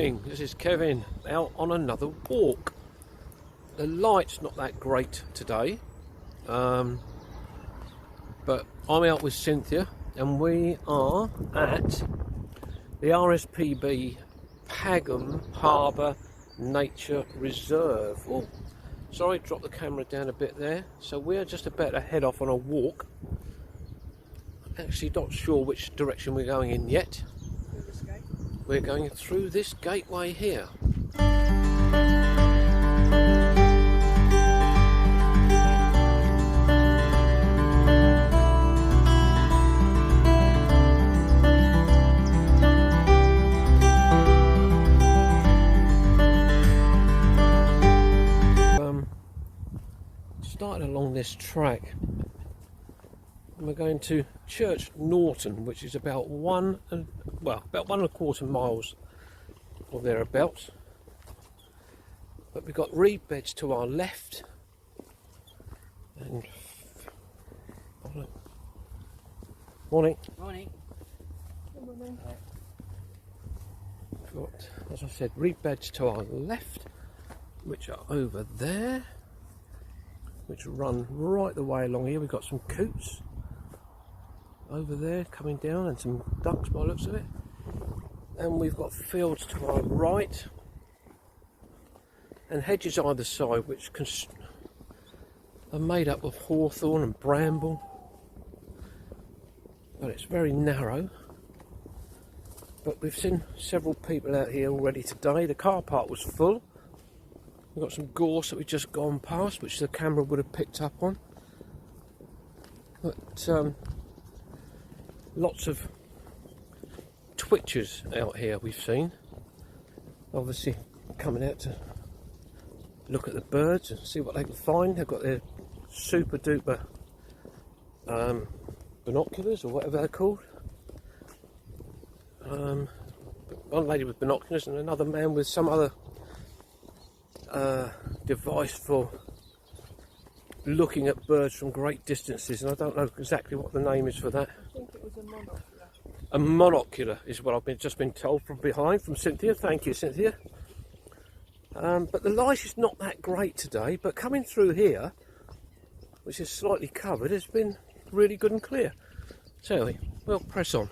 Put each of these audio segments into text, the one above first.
morning, this is Kevin out on another walk. The light's not that great today, but I'm out with Cynthia and we are at the RSPB Pagham Harbour Nature Reserve. Oh, sorry, dropped the camera down a bit there. So we're just about to head off on a walk. Actually not sure which direction we're going in yet. We're going through this gateway here. Starting along this track, and we're going to Church Norton, which is about about 1¼ miles or thereabouts. But we've got reed beds to our left, and morning. Morning. Good morning. We've got, as I said, reed beds to our left, which are over there, which run right the way along here. We've got some coots over there coming down and some ducks by the looks of it, and we've got fields to our right and hedges either side which are made up of hawthorn and bramble, but it's very narrow. But we've seen several people out here already today. The car park was full. We've got some gorse that we've just gone past, which the camera would have picked up on. But lots of twitchers out here we've seen. Obviously coming out to look at the birds and see what they can find. They've got their super duper binoculars or whatever they're called. One lady with binoculars and another man with some other device for looking at birds from great distances, and I don't know exactly what the name is for that. I think it was a monocular. A monocular is what I've just been told from behind, from Cynthia. Thank you, Cynthia. But the light is not that great today, but coming through here, which is slightly covered, has been really good and clear. So anyway, we'll press on.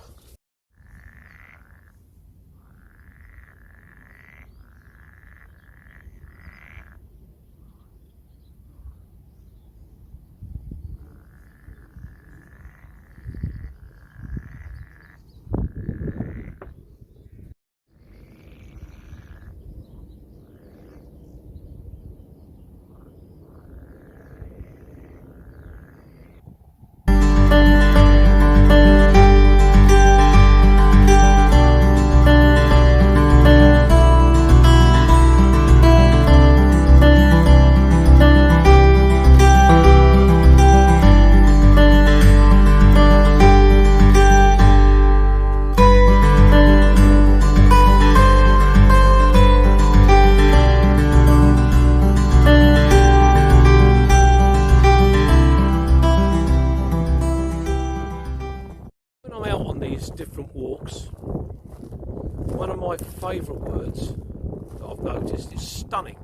Different walks, one of my favourite words that I've noticed is stunning.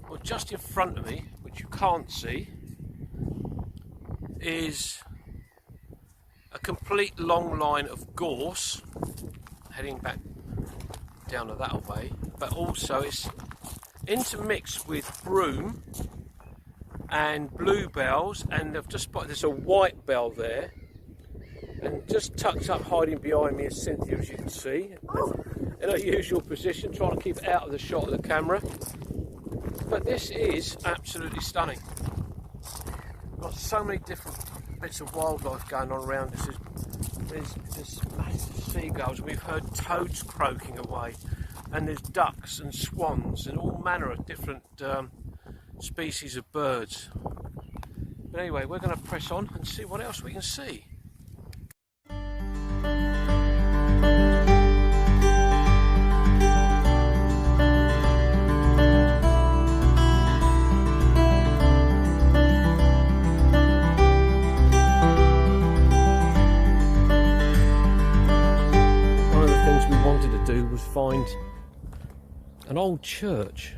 Well, just in front of me, which you can't see, is a complete long line of gorse heading back down to that way, but also it's intermixed with broom and bluebells, and I've just spotted there's a white bell there. And just tucked up hiding behind me is Cynthia, as you can see, in her usual position, trying to keep out of the shot of the camera. But this is absolutely stunning. Got so many different bits of wildlife going on around us. There's massive seagulls, we've heard toads croaking away, and there's ducks and swans and all manner of different species of birds. But anyway, we're going to press on and see what else we can see. find an old church,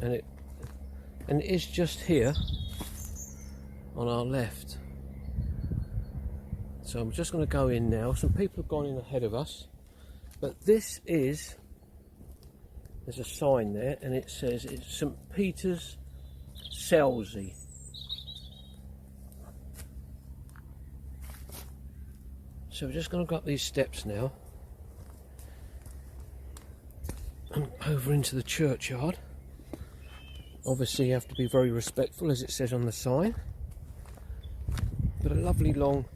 and it is just here on our left. So I'm just going to go in now. Some people have gone in ahead of us, but this is, there's a sign there and it says it's St. Peter's Selsey. So we're just going to go up these steps now and over into the churchyard. Obviously you have to be very respectful, as it says on the sign, but a lovely long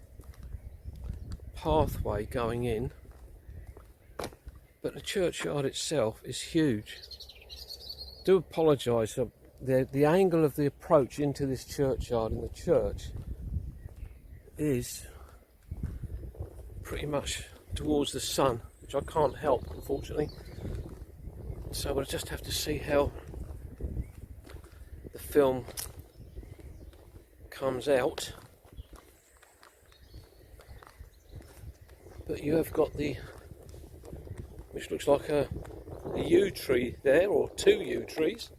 pathway going in. But the churchyard itself is huge. I do apologise for the angle of the approach into this churchyard, and the church is pretty much towards the sun, which I can't help, unfortunately. So we'll just have to see how the film comes out. But you have got the, which looks like a yew tree there, or two yew trees.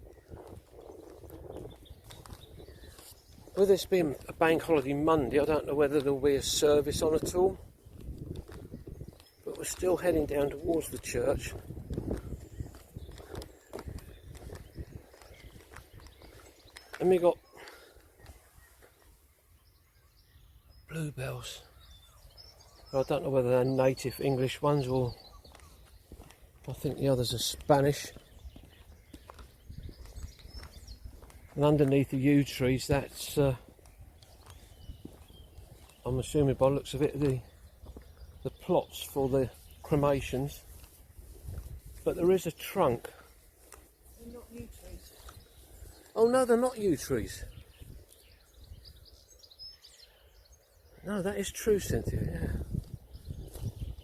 With this being a bank holiday Monday, I don't know whether there'll be a service on at all. But we're still heading down towards the church. And we got bluebells. I don't know whether they're native English ones, or I think the others are Spanish. And underneath the yew trees, that's I'm assuming by the looks of it, the plots for the cremations. But there is a trunk. They're not yew trees. Oh no, they're not yew trees. No, that is true, Cynthia, yeah.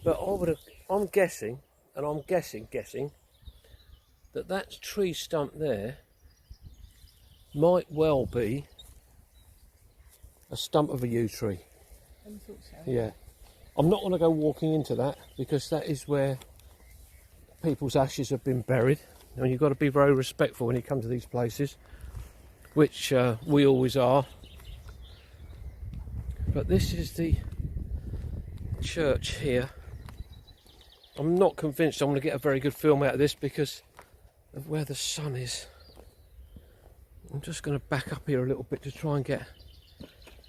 But I'm guessing, and I'm guessing that tree stump there might well be a stump of a yew tree. I thought so. Yeah. I'm not going to go walking into that, because that is where people's ashes have been buried. And you've got to be very respectful when you come to these places, which we always are. But this is the church here. I'm not convinced I'm going to get a very good film out of this because of where the sun is. I'm just going to back up here a little bit to try and get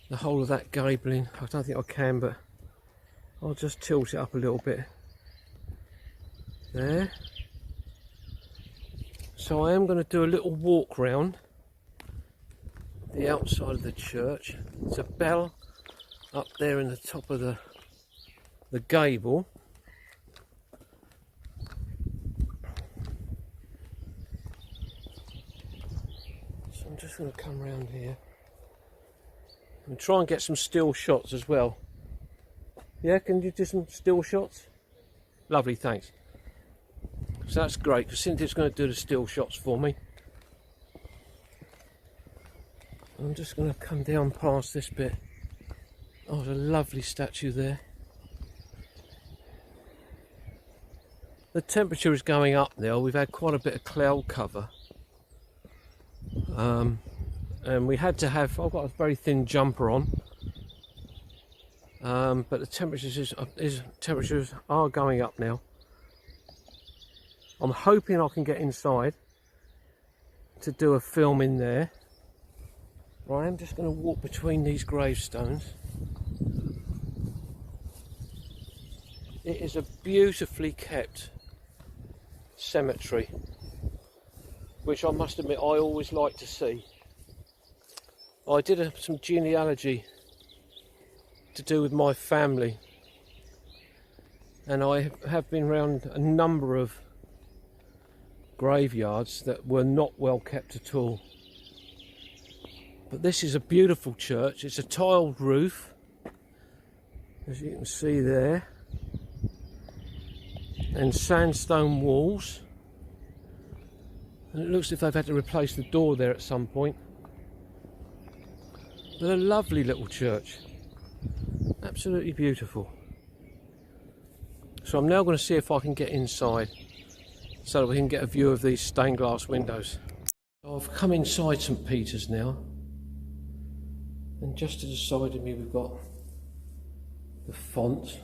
the whole of that gabling. I don't think I can, but I'll just tilt it up a little bit. There. So I am going to do a little walk round the outside of the church. There's a bell up there in the top of the gable. So I'm just going to come round here and try and get some still shots as well. Yeah, can you do some still shots? Lovely, thanks. So that's great, because Cynthia's going to do the still shots for me. I'm just going to come down past this bit. Oh, there's a lovely statue there. The temperature is going up now. We've had quite a bit of cloud cover. And we had to have, I've got a very thin jumper on. But the temperatures are going up now. I'm hoping I can get inside to do a film in there. But I am just going to walk between these gravestones. It is a beautifully kept cemetery, which I must admit I always like to see. I did some genealogy to do with my family, and I have been around a number of graveyards that were not well kept at all. But this is a beautiful church. It's a tiled roof, as you can see there, and sandstone walls, and it looks as if they've had to replace the door there at some point. But a lovely little church, absolutely beautiful. So I'm now going to see if I can get inside so that we can get a view of these stained glass windows. So I've come inside St Peter's now, and just to the side of me we've got the font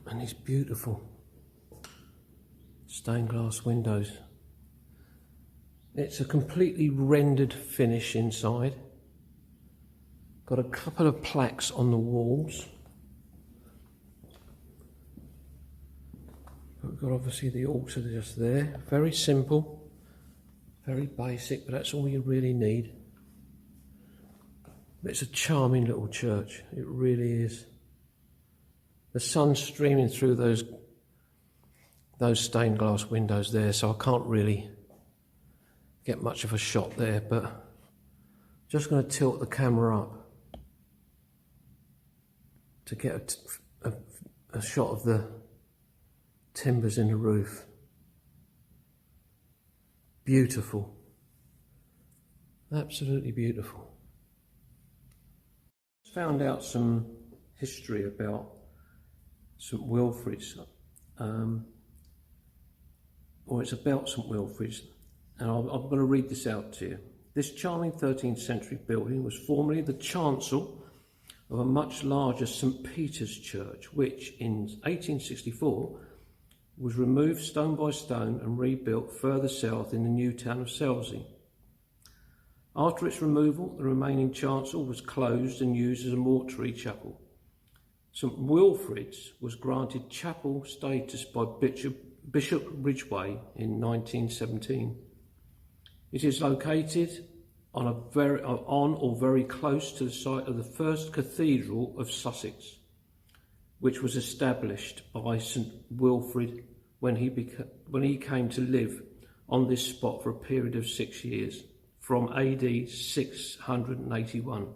and these beautiful stained glass windows. It's a completely rendered finish inside. Got a couple of plaques on the walls. We've got obviously the altar just there. Very simple, very basic, but that's all you really need. But it's a charming little church, it really is. The sun's streaming through those stained glass windows there, so I can't really get much of a shot there, but just going to tilt the camera up to get a shot of the timbers in the roof. Beautiful, absolutely beautiful. Found out some history about St Wilfrid's, or it's about St Wilfrid's, and I'm going to read this out to you. This charming 13th century building was formerly the chancel of a much larger St Peter's church, which in 1864 was removed stone by stone and rebuilt further south in the new town of Selsey. After its removal, the remaining chancel was closed and used as a mortuary chapel. St Wilfrid's was granted chapel status by Bishop Ridgway in 1917. It is located on or very close to the site of the first cathedral of Sussex, which was established by St Wilfrid when he came to live on this spot for a period of 6 years, from AD 681.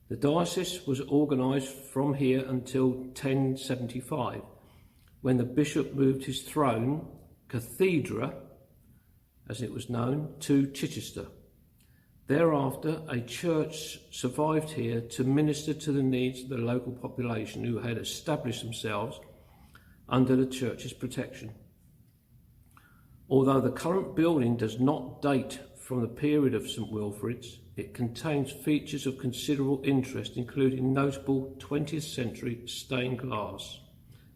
The diocese was organised from here until 1075, when the bishop moved his throne, cathedra, as it was known, to Chichester. Thereafter, a church survived here to minister to the needs of the local population who had established themselves under the church's protection. Although the current building does not date from the period of St Wilfrid's, it contains features of considerable interest, including notable 20th century stained glass,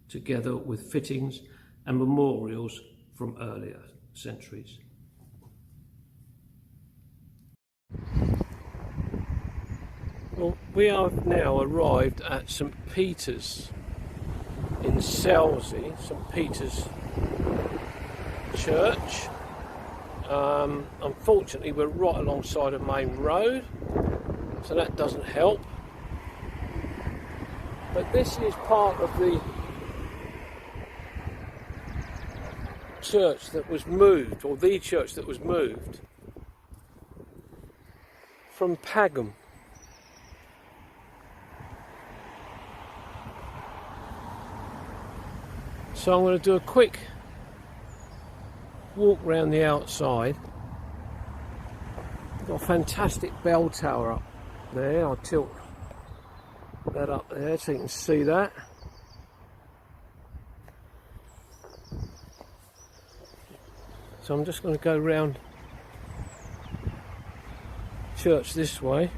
together with fittings and memorials from earlier centuries. Well, we have now arrived at St Peter's in Selsey, St Peter's Church. Unfortunately, we're right alongside a main road, so that doesn't help. But this is part of the church that was moved, or the church that was moved from Pagham. So I'm going to do a quick walk round the outside. Got a fantastic bell tower up there. I'll tilt that up there so you can see that. So I'm just going to go round church this way.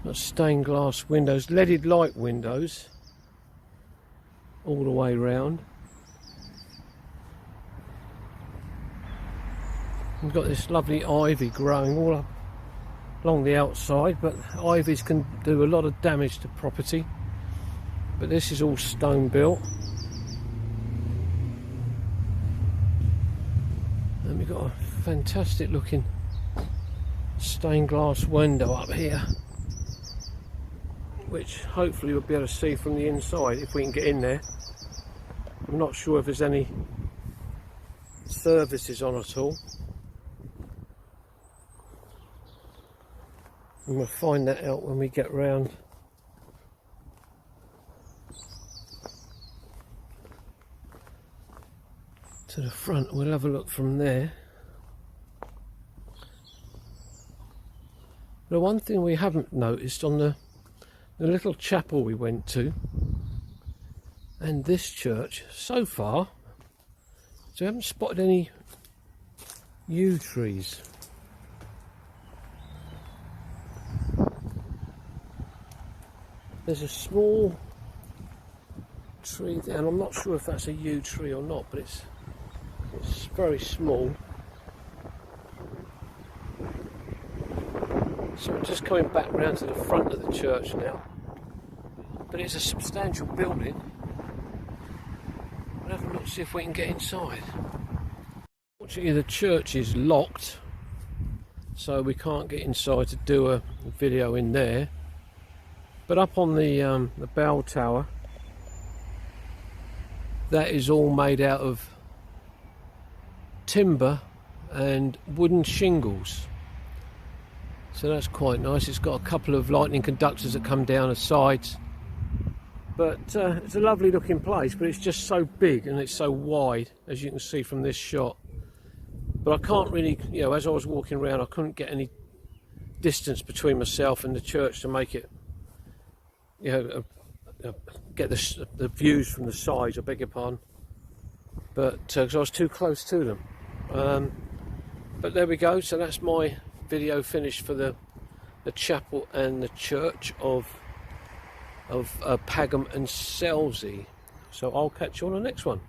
Got stained glass windows, leaded light windows all the way round. We've got this lovely ivy growing all up along the outside, but ivies can do a lot of damage to property. But this is all stone built. And we've got a fantastic looking stained glass window up here, which hopefully we'll be able to see from the inside if we can get in there. I'm not sure if there's any services on at all. And we'll find that out when we get round to the front. We'll have a look from there. The one thing we haven't noticed on the little chapel we went to and this church so far, so we haven't spotted any yew trees. There's a small tree there, and I'm not sure if that's a yew tree or not, but it's very small. So we're just coming back round to the front of the church now, but it's a substantial building. We'll have a look to see if we can get inside. Fortunately, the church is locked, so we can't get inside to do a video in there. But up on the bell tower, that is all made out of timber and wooden shingles. So that's quite nice. It's got a couple of lightning conductors that come down the sides. But it's a lovely looking place, but it's just so big and it's so wide, as you can see from this shot. But I can't really, you know, as I was walking around, I couldn't get any distance between myself and the church to make it, you know, get the views from the sides, I beg your pardon. But because I was too close to them. But there we go. So that's my video finished for the chapel and the church of Pagham and Selsey. So I'll catch you on the next one.